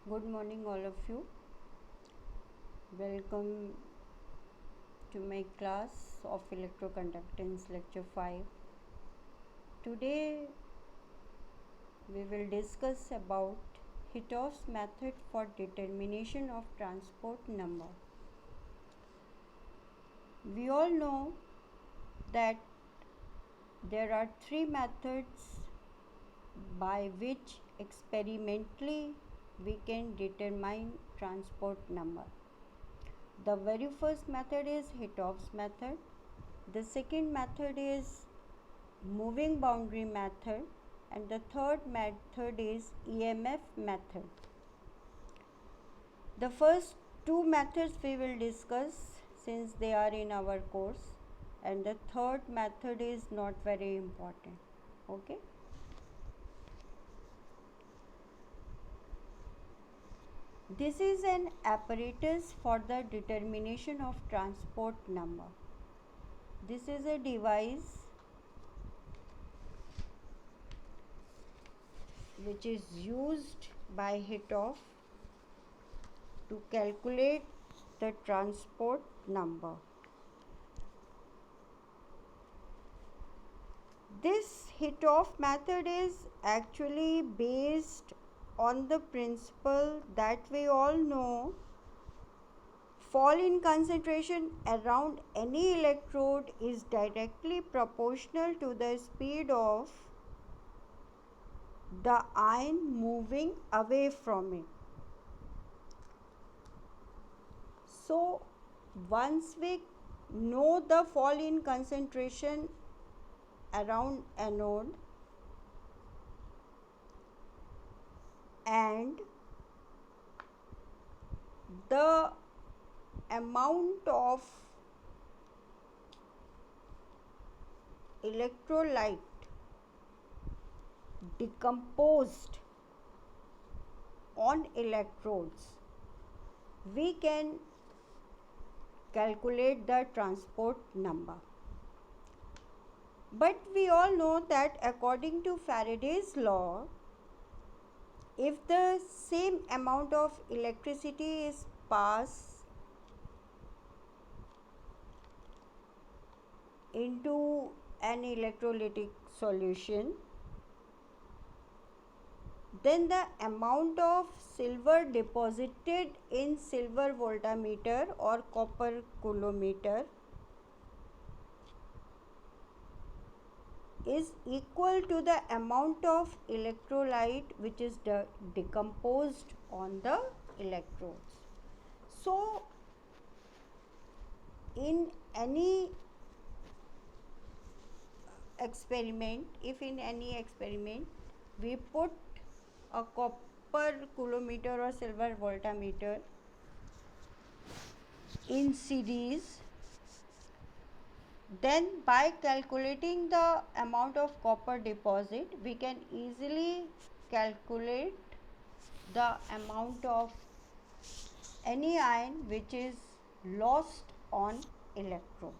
Good morning, all of you. Welcome to my class of electroconductance, lecture 5. Today, we will discuss about Hittov's method for determination of transport number. We all know that there are three methods by which experimentally we can determine transport number. The very first method is Hittov's method. The second method is moving boundary method, and the third method is EMF method. The first two methods we will discuss since they are in our course, and the third method is not very important. Okay. This is an apparatus for the determination of transport number. This is a device which is used by Hittov to calculate the transport number. This Hittov method is actually based on the principle that we all know fall in concentration around any electrode is directly proportional to the speed of the ion moving away from it. So, once we know the fall in concentration around anode and the amount of electrolyte decomposed on electrodes, we can calculate the transport number. But we all know that according to Faraday's law, if the same amount of electricity is passed into an electrolytic solution, then the amount of silver deposited in silver voltameter or copper coulometer is equal to the amount of electrolyte which is decomposed on the electrodes. So, in any experiment, if in any experiment we put a copper coulometer or silver voltameter in series, then by calculating the amount of copper deposit, we can easily calculate the amount of any ion which is lost on electrodes.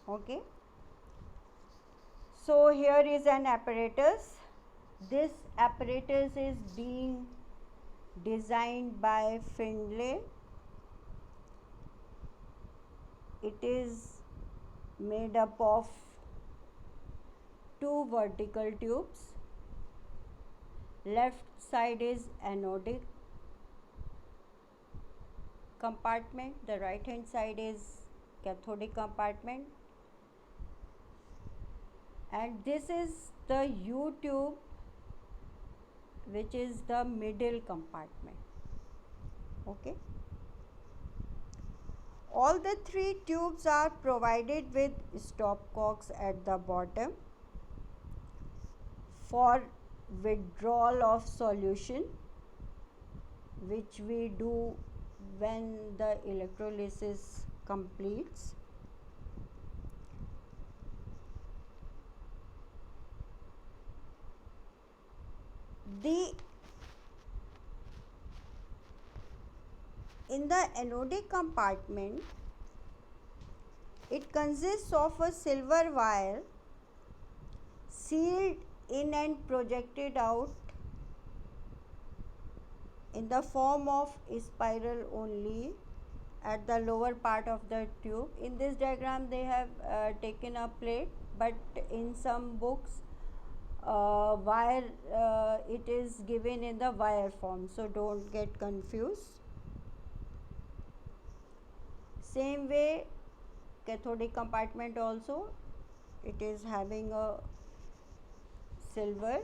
Okay. So here is an apparatus. This apparatus is being designed by Findlay. It is made up of two vertical tubes. Left side is anodic compartment, the right hand side is cathodic compartment, and this is the U tube, which is the middle compartment. Okay. All the three tubes are provided with stopcocks at the bottom for withdrawal of solution, which we do when the electrolysis completes. In the anodic compartment, it consists of a silver wire sealed in and projected out in the form of spiral only at the lower part of the tube. In this diagram they have taken a plate, but in some books wire it is given in the wire form, so don't get confused. Same way cathodic compartment also, it is having a silver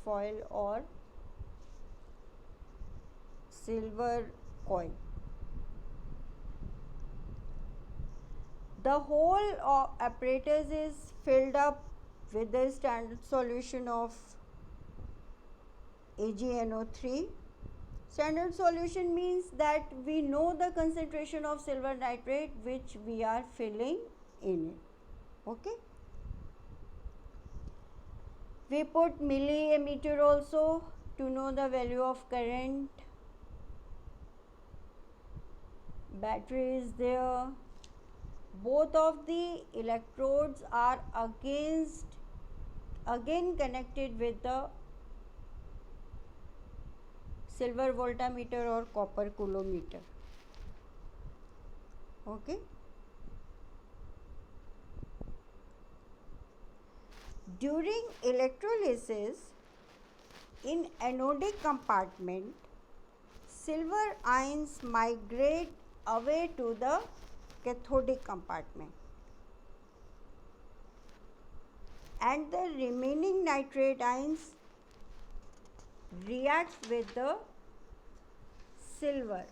foil or silver coil. The whole apparatus is filled up with the standard solution of AgNO3. Standard solution means that we know the concentration of silver nitrate which we are filling in it. Okay. We put milliammeter also to know the value of current. Battery is there. Both of the electrodes are again connected with the silver voltmeter or copper coulometer. Okay. During electrolysis in anodic compartment, silver ions migrate away to the cathodic compartment, and the remaining nitrate ions react with the silver.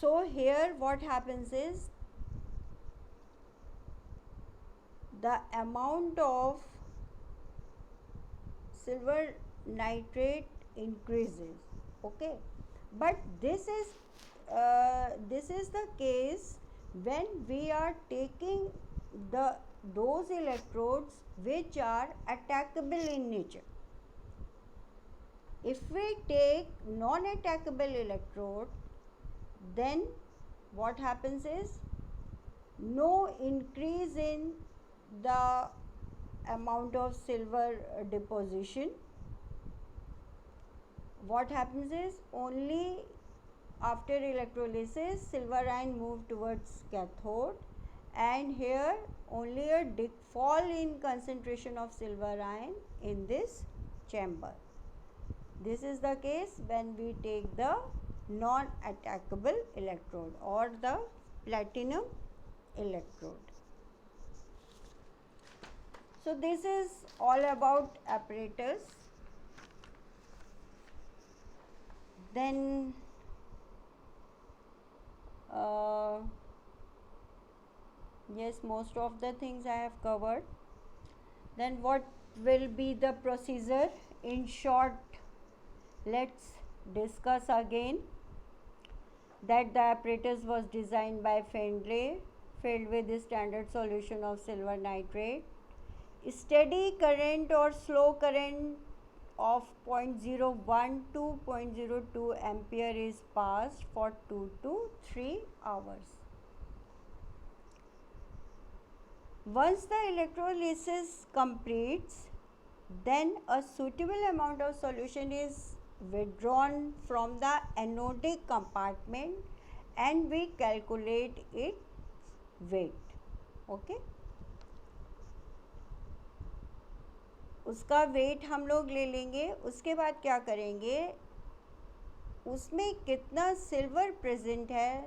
So here what happens is the amount of silver nitrate increases. Okay, but this is the case when we are taking those electrodes which are attackable in nature. If we take non-attackable electrode, then what happens is no increase in the amount of silver deposition. What happens is only after electrolysis silver ion move towards cathode, and here only a fall in concentration of silver ion in this chamber. This is the case when we take the non-attackable electrode or the platinum electrode. So this is all about apparatus. Then yes, most of the things I have covered. Then what will be the procedure? In short, let's discuss again that the apparatus was designed by Findlay, filled with the standard solution of silver nitrate. Steady current or slow current of 0.01 to 0.02 ampere is passed for 2 to 3 hours. Once the electrolysis completes, then a suitable amount of solution is withdrawn from the anodic compartment and we calculate its weight. Okay. उसका wait हम लोग ले लेंगे. उसके बाद क्या करेंगे, उसमें कितना सिल्वर प्रेजेंट है,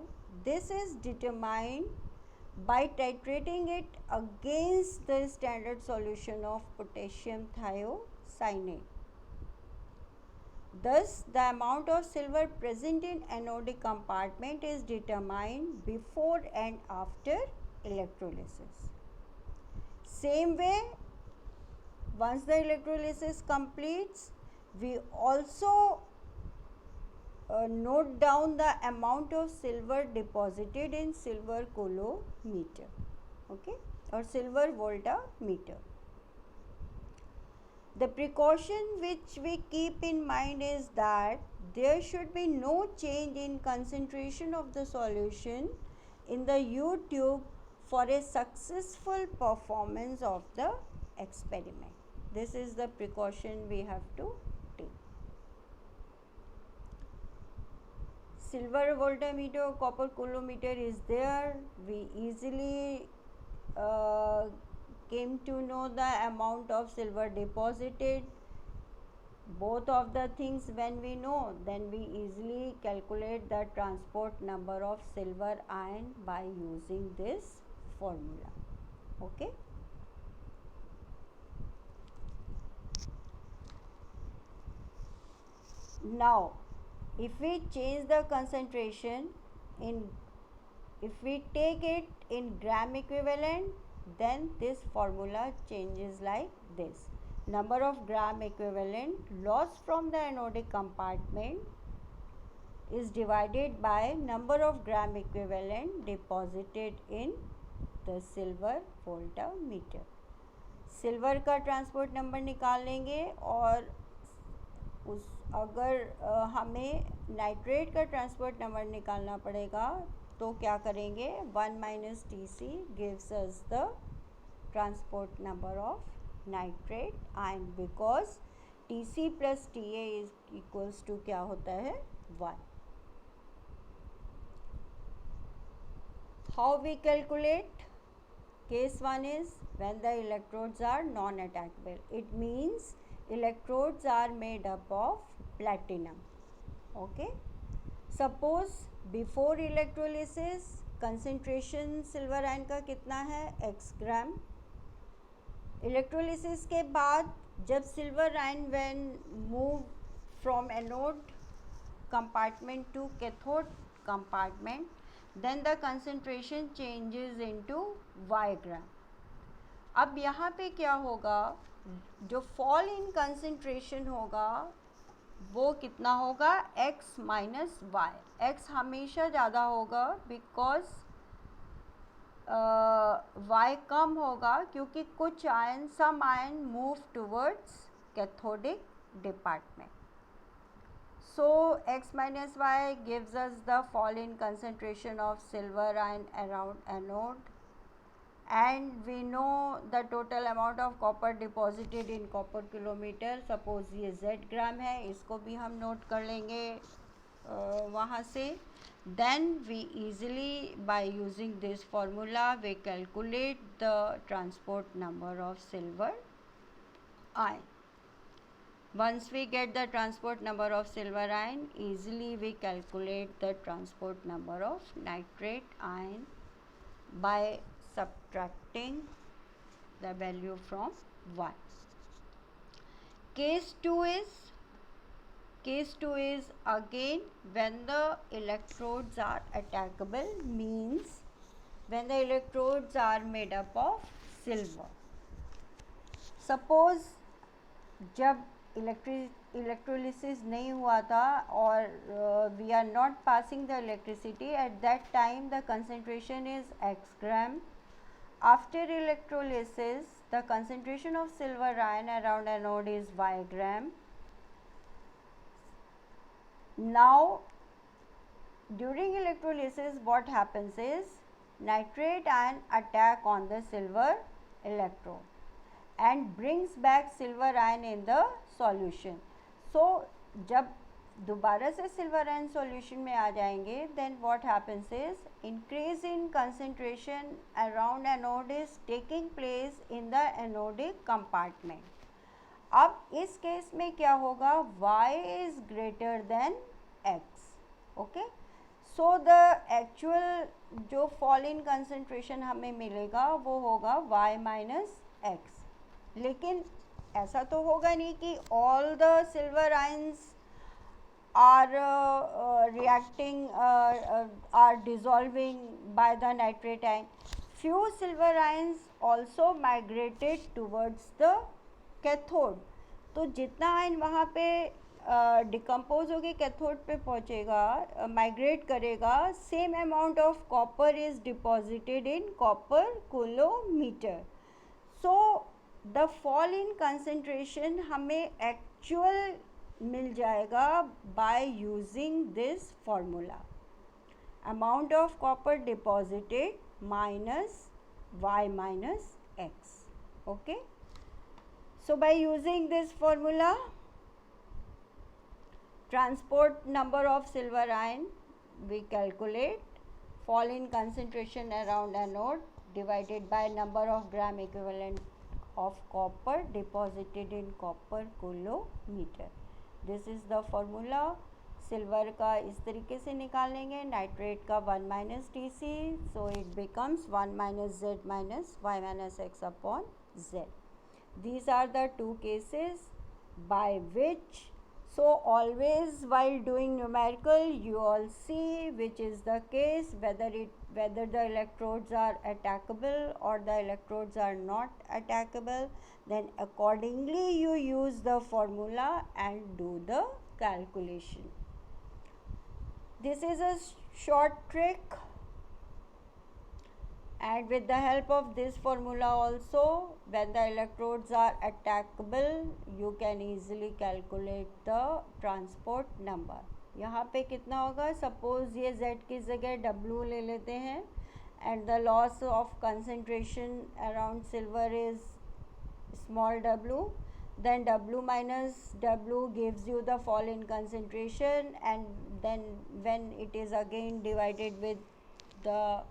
this is determined by titrating it against the standard solution of potassium thiocyanate. Thus, the amount of silver present in anodic compartment is determined before and after electrolysis. Same way, once the electrolysis completes, we also note down the amount of silver deposited in silver coulometer, okay, or silver voltmeter. The precaution which we keep in mind is that there should be no change in concentration of the solution in the U tube for a successful performance of the experiment. This is the precaution we have to take. silver voltmeter, copper coulometer is there, we easily came to know the amount of silver deposited. Both of the things when we know, then we easily calculate the transport number of silver ion by using this formula. Okay. Now if we change the concentration in, if we take it in gram equivalent, then this formula changes like this. Number of gram equivalent lost from the anodic compartment is divided by number of gram equivalent deposited in the silver voltmeter. Silver का transport number निकाल लेंगे और उस अगर हमें nitrate का transport number निकालना पड़ेगा तो क्या करेंगे, 1 minus T C gives us the transport number of nitrate ion, because T C plus T A is equals to क्या होता है, 1. How we calculate? Case 1 is when the electrodes are non-attackable. It means electrodes are made up of platinum. Okay. Suppose before electrolysis concentration silver ion का कितना है, x ग्राम. Electrolysis के बाद जब silver ion when move from anode compartment to cathode compartment, then the concentration changes into y gram. अब यहाँ पे क्या होगा, जो fall in concentration होगा वो कितना होगा, x माइनस y. x हमेशा ज़्यादा होगा बिकॉज y कम होगा क्योंकि कुछ ion, some ion move towards cathodic department. So x minus y gives us the fall in concentration of silver ion around anode, and we know the total amount of copper deposited in copper kilometer. Suppose ये z ग्राम है, इसको भी हम note कर लेंगे वहाँ से. Then we easily by using this formula we calculate the transport number of silver ion. Once we get the transport number of silver ion, easily we calculate the transport number of nitrate ion by subtracting the value from 1. Case 2 is again when the electrodes are attackable, means when the electrodes are made up of silver. Suppose जब electrolysis नहीं हुआ था और we are not passing the electricity, at that time the concentration is x gram. After electrolysis the concentration of silver ion around anode is y gram. Now during electrolysis what happens is nitrate ion attack on the silver electrode and brings back silver ion in the solution. So जब दोबारा से silver ion solution में आ जाएंगे, then what happens is increase in concentration around anode is taking place in the anodic compartment. अब इस case में क्या होगा, y is greater than x. Okay. So the actual जो fall in concentration हमें मिलेगा वो होगा y minus x. लेकिन ऐसा तो होगा नहीं कि all the silver ions are reacting are dissolving by the nitrate ion. Few silver ions also migrated towards the cathode. तो जितना आयन वहाँ पे डिकम्पोज होके कैथोड पे पहुँचेगा, माइग्रेट करेगा, same amount of copper is deposited in copper coulometer. So the fall in concentration हमें actual मिल जाएगा by using this formula, amount of copper deposited minus y minus x. Okay. So by using this formula, transport number of silver ion we calculate fall in concentration around anode divided by number of gram equivalent of copper deposited in copper coulometer. This is the formula. Silver का इस तरीके से निकालेंगे, nitrate का 1 minus T C, so it becomes 1 minus Z minus Y minus X upon Z. These are the two cases by which, so always while doing numerical you all see which is the case, whether the electrodes are attackable or the electrodes are not attackable, then accordingly you use the formula and do the calculation. This is a short trick, and with the help of this formula also, when the electrodes are attackable, you can easily calculate the transport number. यहाँ पे कितना होगा, suppose ये Z की जगह W ले लेते हैं, and the loss of concentration around silver is small w, then W minus W gives you the fall in concentration, and then when it is again divided with the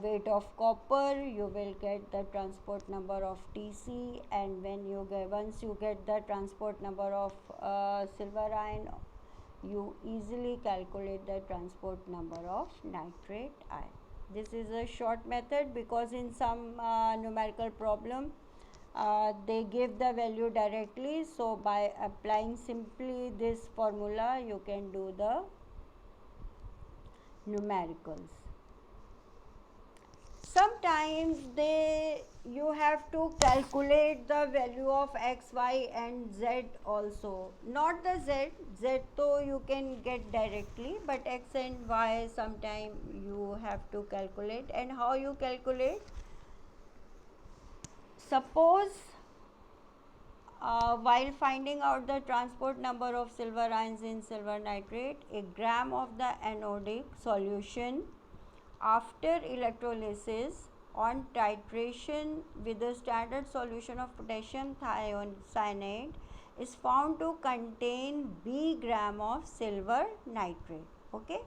weight of copper, you will get the transport number of Tc, and when you get, once you get the transport number of silver ion, you easily calculate the transport number of nitrate ion. This is a short method, because in some numerical problem they give the value directly, so by applying simply this formula you can do the numericals. Sometimes you have to calculate the value of x, y and z also. Not the z though you can get directly, but x and y sometime you have to calculate. And how you calculate? Suppose while finding out the transport number of silver ions in silver nitrate, a gram of the anodic solution after electrolysis on titration with the standard solution of potassium thiocyanate is found to contain B gram of silver nitrate. Okay.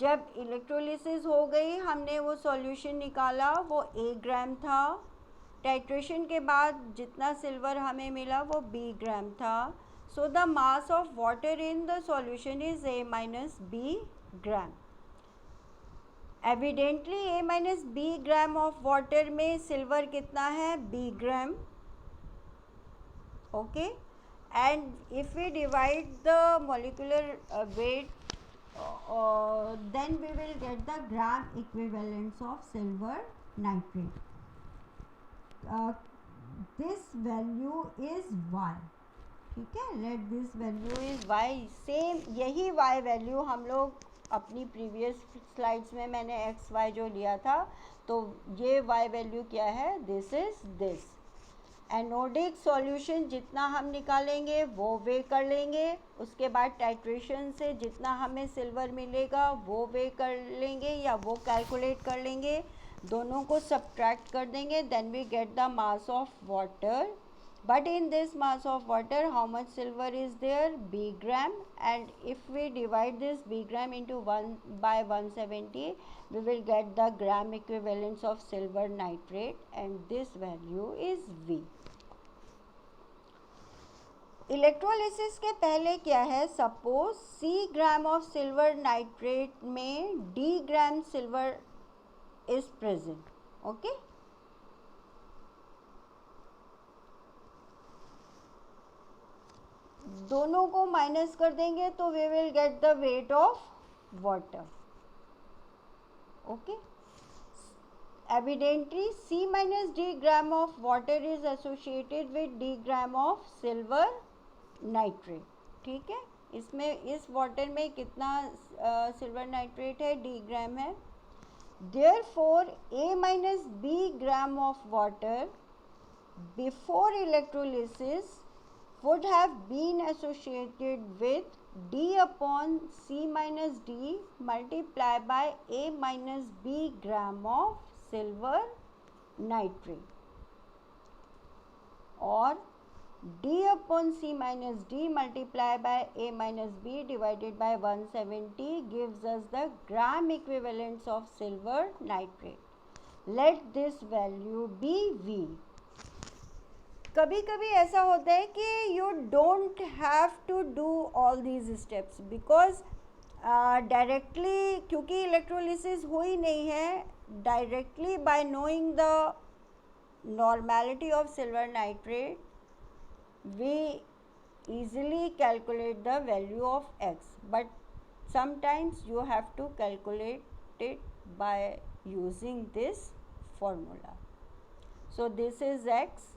जब electrolysis हो गई, हमने वो solution निकाला, वो A ग्राम था. Titration के बाद जितना सिल्वर हमें मिला वो B ग्राम था. So the mass of water in the solution is A minus B gram. Evidently A minus B gram of water में सिल्वर कितना है, B gram. Okay, and if we divide the molecular weight, then we will get the gram equivalents of silver nitrate. This value is y. ठीक है, let this value is y. Same यही y value हम लोग अपनी previous slides में मैंने x Y जो लिया था, तो ये y वैल्यू क्या है, this is this. Anodic solution जितना हम निकालेंगे वो वे कर लेंगे, उसके बाद टाइट्रेशन से जितना हमें सिल्वर मिलेगा वो वे कर लेंगे या वो कैलकुलेट कर लेंगे, दोनों को सब्ट्रैक्ट कर देंगे, then we get the mass of water. But in this mass of water, how much silver is there? B gram. And if we divide this B gram into 1 by 170, we will get the gram equivalents of silver nitrate, and this value is V. Electrolysis के पहले क्या है, suppose C gram of silver nitrate में D gram silver is present. Okay, दोनों को minus कर देंगे तो we will get the weight of water. Okay, evidently C minus D gram of water is associated with D gram of silver nitrate. ठीक है, इसमें इस वाटर में कितना सिल्वर नाइट्रेट है, D ग्राम है. Therefore A minus B gram of water before electrolysis would have been associated with D upon C minus D multiplied by A minus B gram of silver nitrate. Or D upon C minus D multiplied by A minus B divided by 170 gives us the gram equivalents of silver nitrate. Let this value be V. कभी कभी ऐसा होता है कि you don't have to do all these steps because directly क्योंकि electrolysis हो ही नहीं है, directly by knowing the normality of silver nitrate we easily calculate the value of x, but sometimes you have to calculate it by using this formula. So this is x,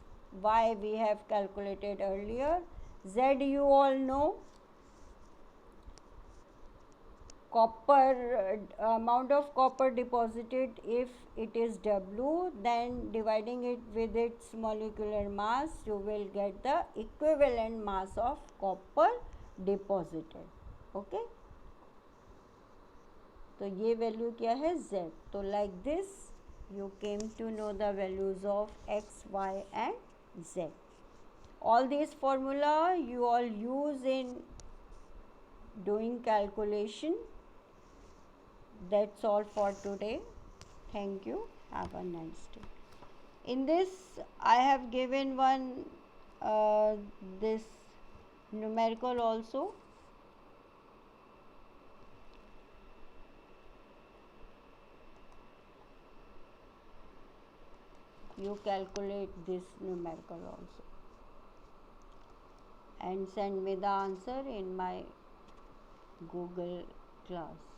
y we have calculated earlier, z you all know, copper amount of copper deposited if it is W, then dividing it with its molecular mass you will get the equivalent mass of copper deposited. Okay, तो ये value क्या है Z. तो like this you came to know the values of x, y and z. All these formula you all use in doing calculation. That's all for today. Thank you. Have a nice day. In this I have given one this numerical also. You calculate this numerical also and send me the answer in my Google class.